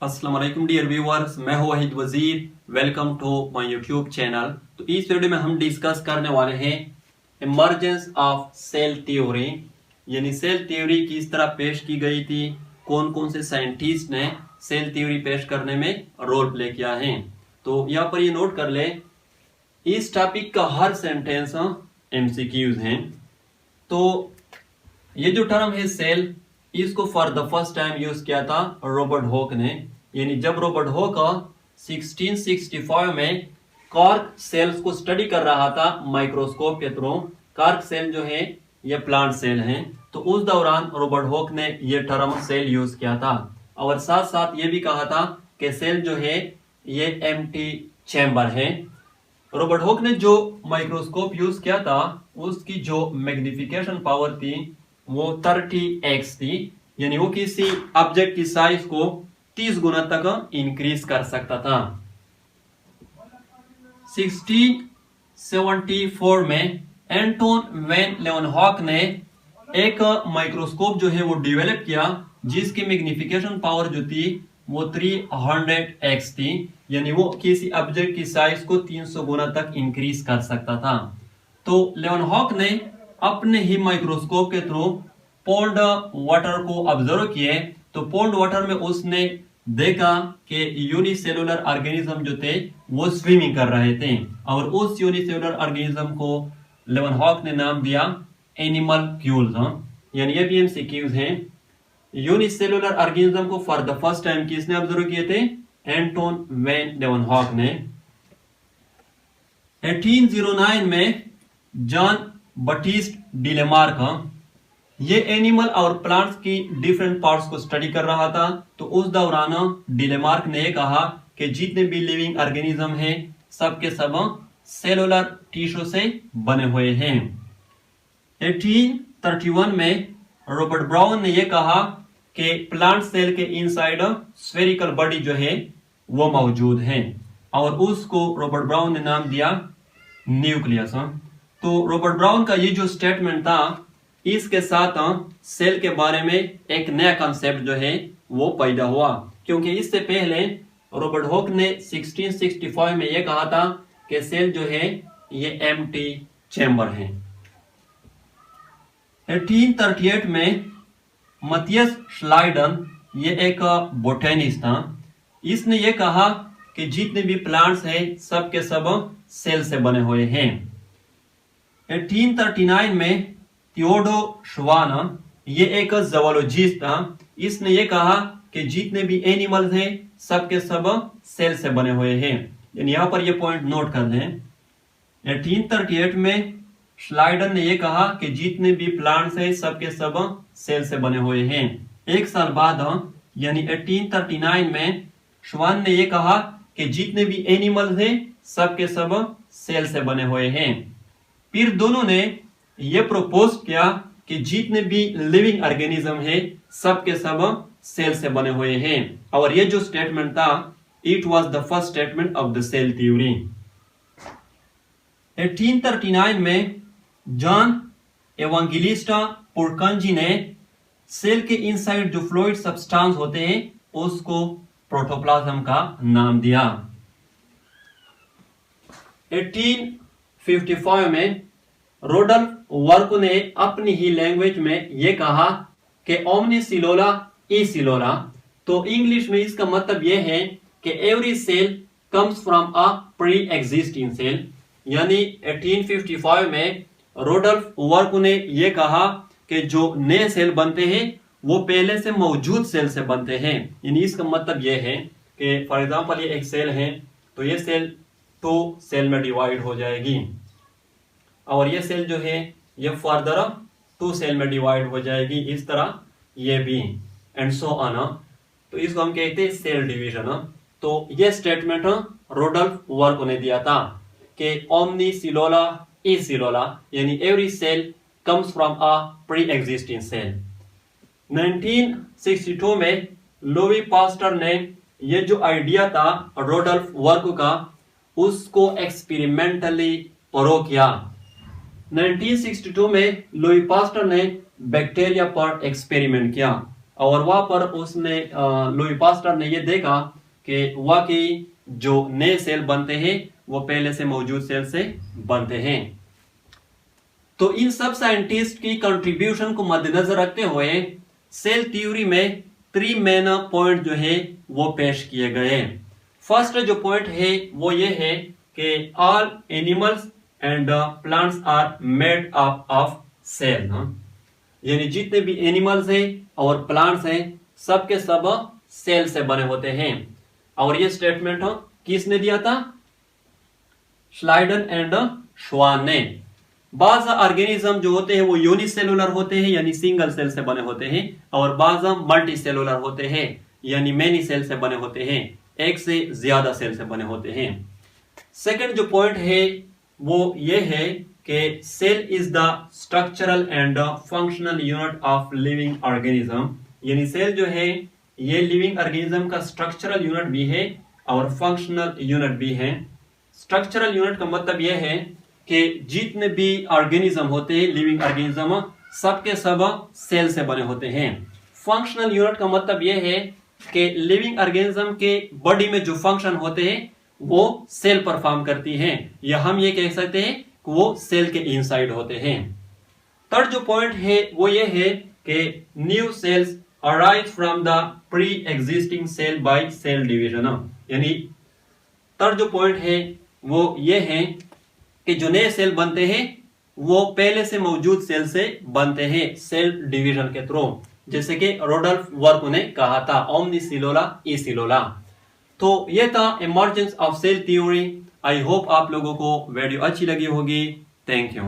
अस्सलाम वालेकुम dear viewers, मैं हूं Waheed Wazir. Welcome to my YouTube channel. तो इस वीडियो में हम डिस्कस करने वाले हैं इमर्जेंस ऑफ सेल थ्योरी, यानी सेल थ्योरी किस तरह पेश की गई थी, कौन कौन से साइंटिस्ट ने सेल थ्योरी पेश करने में रोल प्ले किया है। तो यहाँ पर ये नोट कर ले, इस टॉपिक का हर सेंटेंस एमसीक्यूज हैं। तो ये जो टर्म है सेल, इसको for the first time use किया था रॉबर्ट हॉक ने, यानी जब रॉबर्ट हॉक 1665 में कॉर्क सेल्स को स्टडी कर रहा था माइक्रोस्कोप के थ्रू। कॉर्क सेल जो है ये प्लांट सेल हैं, तो उस दौरान रॉबर्ट हॉक ने ये टर्म सेल यूज किया था। और साथ साथ ये भी कहा था कि सेल जो है ये एम्प्टी चैम्बर है। रॉबर्ट हॉक ने जो माइक्रोस्कोप यूज किया था उसकी जो मैग्निफिकेशन पावर थी वो 30x थी, यानी वो किसी ऑब्जेक्ट की साइज को 30 गुना तक इंक्रीज कर सकता था। 1674 में एंटोन वैन लेवनहॉक ने एक माइक्रोस्कोप जो है वो डेवलप किया, जिसकी मैग्निफिकेशन पावर जो थी वो 300x थी, यानी वो किसी ऑब्जेक्ट की साइज को 300 गुना तक इंक्रीज कर सकता था। तो लेवनहॉक ने अपने ही माइक्रोस्कोप के थ्रू पोल्ड वाटर को ऑब्जर्व किए। तो पोल्ड वाटर में उसने देखा कि यूनिसेलुलर ऑर्गेनिज्म जो थे वो स्विमिंग कर रहे थे, और उस यूनिसेलुलर ऑर्गेनिज्म को लेवनहॉक ने नाम दिया एनिमल्क्यूल्स, यानी ये भी एमसीक्यूज हैं। यूनिसेलुलर ऑर्गेनिज्म को फॉर द फर्स्ट टाइम किसने ऑब्जर्व किए थे? एंटोन वैन लेवनहॉक ने। 1809 में जॉन बटिस्ट डिलेमार्क ये एनिमल और प्लांट्स की डिफरेंट पार्ट्स को स्टडी कर रहा था। तो उस दौरान डिलेमार्क ने कहा कि जितने भी लिविंग ऑर्गेनिज्म हैं सब के सब सेलुलर टिश्यू से बने हुए हैं। 1831 में रॉबर्ट ब्राउन ने यह कहा कि प्लांट सेल के इनसाइड स्फेरिकल बॉडी जो है वो मौजूद है, और उसको रॉबर्ट ब्राउन ने नाम दिया न्यूक्लियस। तो रॉबर्ट ब्राउन का ये जो स्टेटमेंट था, इसके साथ सेल के बारे में एक नया कॉन्सेप्ट जो है वो पैदा हुआ, क्योंकि इससे पहले रॉबर्ट हॉक ने 1665 में ये कहा था कि सेल जो है ये एम्प्टी चैम्बर है। 1838 में मथियस श्लाइडन ये एक बोटेनिस्ट था, इसने ये कहा कि जितने भी प्लांट्स हैं सब के सब सेल से बने हुए हैं। 1839 में थियोडो श्वान ये एक ज़ूलॉजिस्ट था, इसने ये कहा कि जितने भी एनिमल्स हैं सब के सब सेल से बने हुए हैं, यानी यहाँ पर ये पॉइंट नोट कर लें। 1838 में श्लाइडन ने ये कहा कि जितने भी प्लांट्स हैं सब के सब सेल से बने हुए हैं। एक साल बाद यानी 1839 में श्वान ने ये कहा कि जितने भी एनिमल्स हैं सब के सब सेल से बने हुए हैं। फिर दोनों ने ये प्रपोज किया कि जितने भी लिविंग ऑर्गेनिज्म है सब के सब सेल से बने हुए हैं, और ये जो स्टेटमेंट था it was the first statement of the cell theory. 1839 में जॉन एवांजेलिस्टा पुरकंजी ने सेल के इनसाइड जो फ्लूइड सब्सटेंस होते हैं उसको प्रोटोप्लाज्म का नाम दिया। 1855 में रोडल्फ वर्क ने अपनी ही लैंग्वेज में यह कहा कि ओमनीसिलोला ई सिलोला। तो इंग्लिश में इसका मतलब यह है कि every cell comes from a pre existing cell, यानी 1855 में रोडल्फ वर्क ने यह कहा कि जो नए सेल बनते हैं वो पहले से मौजूद सेल से बनते हैं। यानी इसका मतलब यह है कि फॉर एग्जांपल ये एक सेल है, तो ये सेल 2 सेल में डिवाइड हो जाएगी, और ये सेल जो है ये फर्दर 2 सेल में डिवाइड हो जाएगी, इस तरह ये भी, एंड सो ऑन। तो इसको हम कहते हैं सेल डिवीजन। तो ये स्टेटमेंट रोडल्फ वर्क ने दिया था कि ओमनी सिलोला ई सिलोला, यानी every cell comes from a pre existing cell. 1962 में लुई पास्टर ने ये जो आइडिया था रोडल्फ वर्क का उसको एक्सपेरिमेंटली प्रो किया। 1962 में लुई पास्टर ने बैक्टीरिया पर एक्सपेरिमेंट किया। और वहां पर उसने लुई पास्टर ने ये देखा कि वाकई जो नए सेल बनते हैं वो पहले से मौजूद सेल से बनते हैं। तो इन सब साइंटिस्ट की कंट्रीब्यूशन को मद्देनजर रखते हुए सेल थ्योरी में 3 मेन पॉइंट जो है वो पेश किए गए। फर्स्ट जो पॉइंट है वो ये है कि all animals and plants are made up of cell, यानी जितने भी एनिमल्स हैं और प्लांट्स हैं सब के सब सेल से बने होते हैं। और ये स्टेटमेंट किसने दिया था? श्लाइडन एंड श्वान ने। बाज ऑर्गेनिज्म जो होते हैं वो यूनिसेलुलर होते हैं यानी सिंगल सेल से बने होते हैं, और बाज मल्टी सेलुलर होते हैं यानी मेनी सेल से बने होते हैं, एक से ज्यादा सेल से बने होते हैं। सेकंड जो पॉइंट है वो ये है कि cell is the structural and functional unit of living organism, यानी सेल जो है ये लिविंग ऑर्गेनिज्म का स्ट्रक्चरल यूनिट भी है और फंक्शनल यूनिट भी है। स्ट्रक्चरल यूनिट का मतलब यह है कि जितने भी ऑर्गेनिज्म होते हैं लिविंग ऑर्गेनिज्म सबके सब सेल से बने होते हैं। फंक्शनल यूनिट का मतलब यह है कि लिविंग ऑर्गेनिज्म के बॉडी में जो फंक्शन होते हैं वो सेल परफॉर्म करती हैं, या हम ये कह सकते हैं कि वो सेल के इनसाइड होते हैं। थर्ड जो पॉइंट है वो ये है कि new cells arise from the pre existing cell by cell division, यानी थर्ड जो पॉइंट है वो ये है कि जो नए सेल बनते हैं वो पहले से मौजूद सेल से बनते हैं सेल डिवीजन के थ्रू, जैसे कि रोडल्फ वर्क ने कहा था ओमनी सिलोला ई सिलोला। तो ये था emergence of cell theory. I hope आप लोगों को वीडियो अच्छी लगी होगी। Thank you.